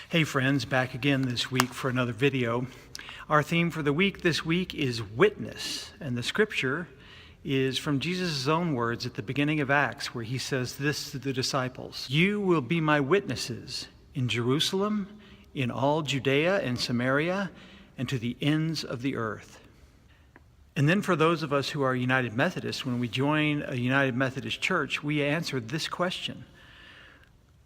Hey friends, back again this week for another video. Our theme for the week this week is witness, and the scripture is from Jesus' own words at the beginning of Acts, where he says this to the disciples: "You will be my witnesses in Jerusalem, in all Judea and Samaria, and to the ends of the earth." And then for those of us who are United Methodists, when we join a United Methodist church, we answer this question: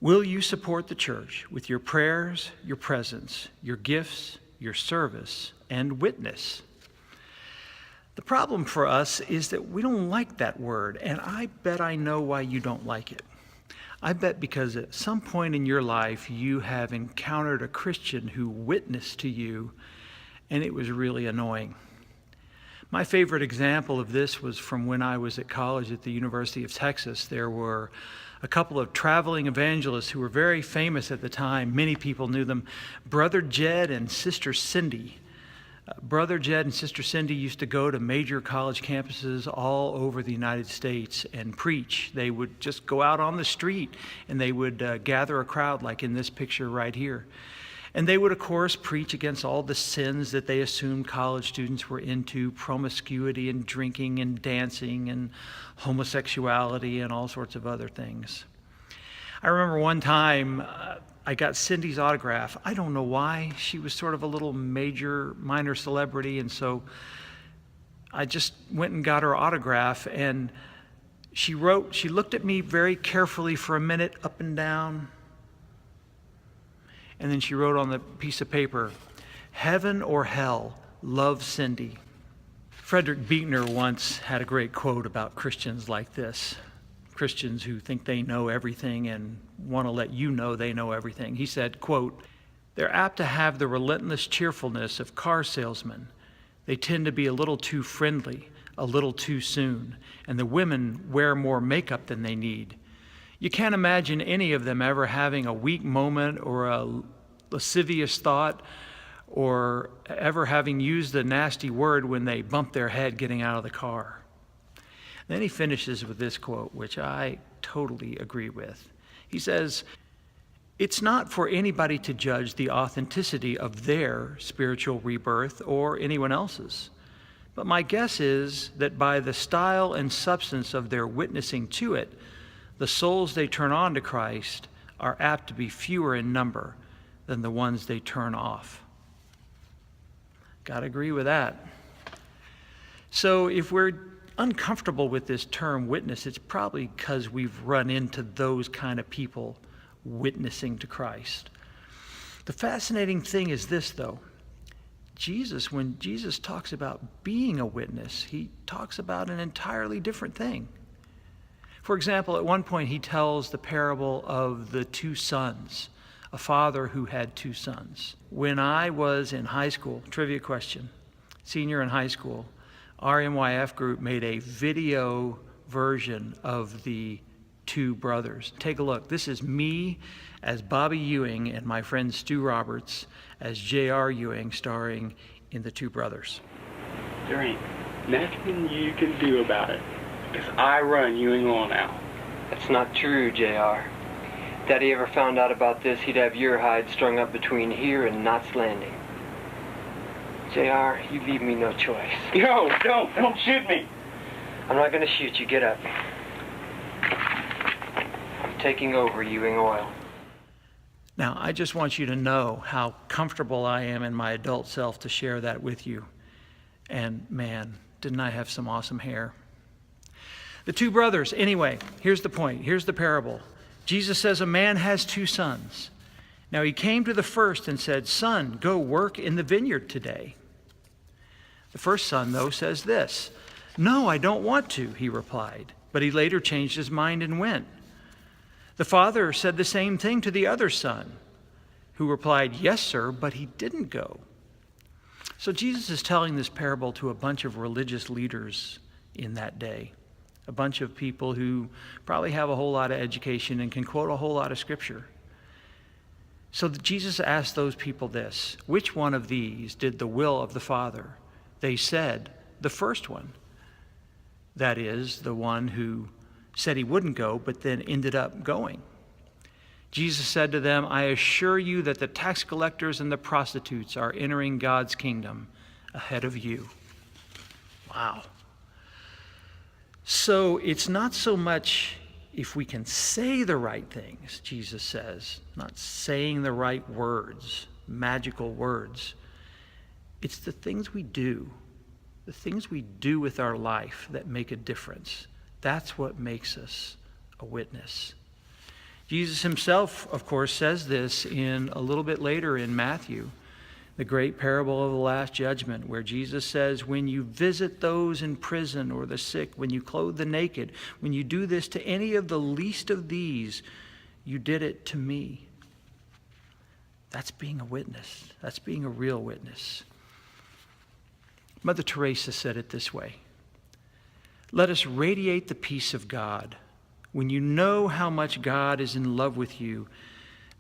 will you support the church with your prayers, your presence, your gifts, your service, and witness? The problem for us is that we don't like that word, and I bet I know why you don't like it. I bet because at some point in your life you have encountered a Christian who witnessed to you, and it was really annoying. My favorite example of this was from when I was at college at the University of Texas. There were a couple of traveling evangelists who were very famous at the time. Many people knew them, Brother Jed and Sister Cindy. Brother Jed and Sister Cindy used to go to major college campuses all over the United States and preach. They would just go out on the street and they would gather a crowd like in this picture right here. And they would, of course, preach against all the sins that they assumed college students were into: promiscuity and drinking and dancing and homosexuality and all sorts of other things. I remember one time I got Cindy's autograph. I don't know why. She was sort of a little minor celebrity, and so I just went and got her autograph, and she looked at me very carefully for a minute, up and down. And then she wrote on the piece of paper, "Heaven or hell, love Cindy." Frederick Buechner once had a great quote about Christians like this. Christians who think they know everything and want to let you know they know everything. He said, quote, "They're apt to have the relentless cheerfulness of car salesmen. They tend to be a little too friendly, a little too soon, and the women wear more makeup than they need. You can't imagine any of them ever having a weak moment or a lascivious thought or ever having used a nasty word when they bump their head getting out of the car." Then he finishes with this quote, which I totally agree with. He says, "It's not for anybody to judge the authenticity of their spiritual rebirth or anyone else's. But my guess is that by the style and substance of their witnessing to it, the souls they turn on to Christ are apt to be fewer in number than the ones they turn off." Gotta agree with that. So if we're uncomfortable with this term witness, it's probably because we've run into those kind of people witnessing to Christ. The fascinating thing is this, though. When Jesus talks about being a witness, he talks about an entirely different thing. For example, at one point he tells the parable of the two sons, a father who had two sons. When I was in high school, trivia question, senior in high school, our NYF group made a video version of the two brothers. Take a look. This is me as Bobby Ewing and my friend Stu Roberts as J.R. Ewing, starring in The Two Brothers. There ain't nothing you can do about it, because I run Ewing Oil now. That's not true, JR. Daddy ever found out about this, he'd have your hide strung up between here and Knots Landing. JR, you leave me no choice. No, don't shoot me. I'm not gonna shoot you, get up. I'm taking over Ewing Oil. Now, I just want you to know how comfortable I am in my adult self to share that with you. And man, didn't I have some awesome hair. The two brothers, anyway, here's the point. Here's the parable. Jesus says a man has two sons. Now he came to the first and said, "Son, go work in the vineyard today." The first son, though, says this, "No, I don't want to," he replied. But he later changed his mind and went. The father said the same thing to the other son, who replied, "Yes, sir," but he didn't go. So Jesus is telling this parable to a bunch of religious leaders in that day. A bunch of people who probably have a whole lot of education and can quote a whole lot of scripture. So Jesus asked those people this: which one of these did the will of the Father? They said, the first one. That is, the one who said he wouldn't go, but then ended up going. Jesus said to them, I assure you that the tax collectors and the prostitutes are entering God's kingdom ahead of you. Wow. So it's not so much if we can say the right things, Jesus says, not saying the right words, magical words. It's the things we do with our life that make a difference. That's what makes us a witness. Jesus himself, of course, says this in a little bit later in Matthew, the great parable of the Last Judgment, where Jesus says, when you visit those in prison or the sick, when you clothe the naked, when you do this to any of the least of these, you did it to me. That's being a witness. That's being a real witness. Mother Teresa said it this way: let us radiate the peace of God. When you know how much God is in love with you,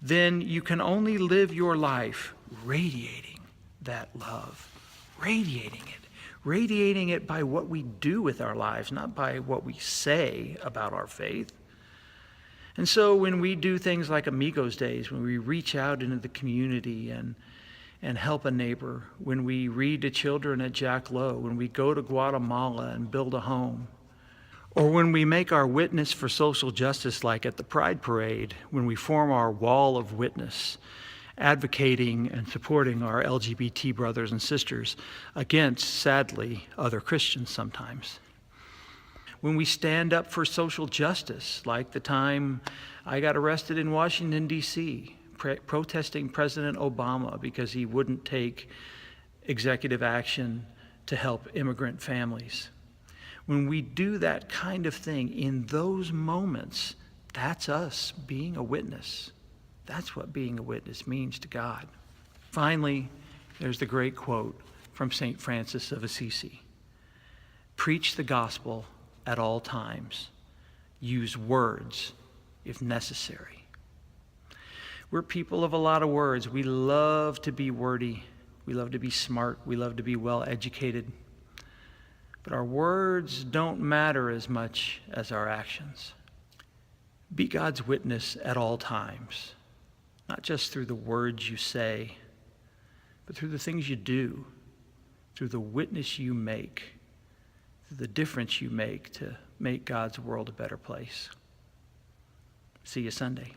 then you can only live your life radiating that love, radiating it by what we do with our lives, not by what we say about our faith. And so when we do things like Amigos Days, when we reach out into the community and help a neighbor, when we read to children at Jack Lowe, when we go to Guatemala and build a home, or when we make our witness for social justice, like at the Pride Parade, when we form our wall of witness, advocating and supporting our LGBT brothers and sisters against, sadly, other Christians sometimes. When we stand up for social justice, like the time I got arrested in Washington, D.C., protesting President Obama because he wouldn't take executive action to help immigrant families. When we do that kind of thing in those moments, that's us being a witness. That's what being a witness means to God. Finally, there's the great quote from St. Francis of Assisi. Preach the gospel at all times. Use words if necessary. We're people of a lot of words. We love to be wordy. We love to be smart. We love to be well educated. But our words don't matter as much as our actions. Be God's witness at all times, not just through the words you say, but through the things you do, through the witness you make, through the difference you make to make God's world a better place. See you Sunday.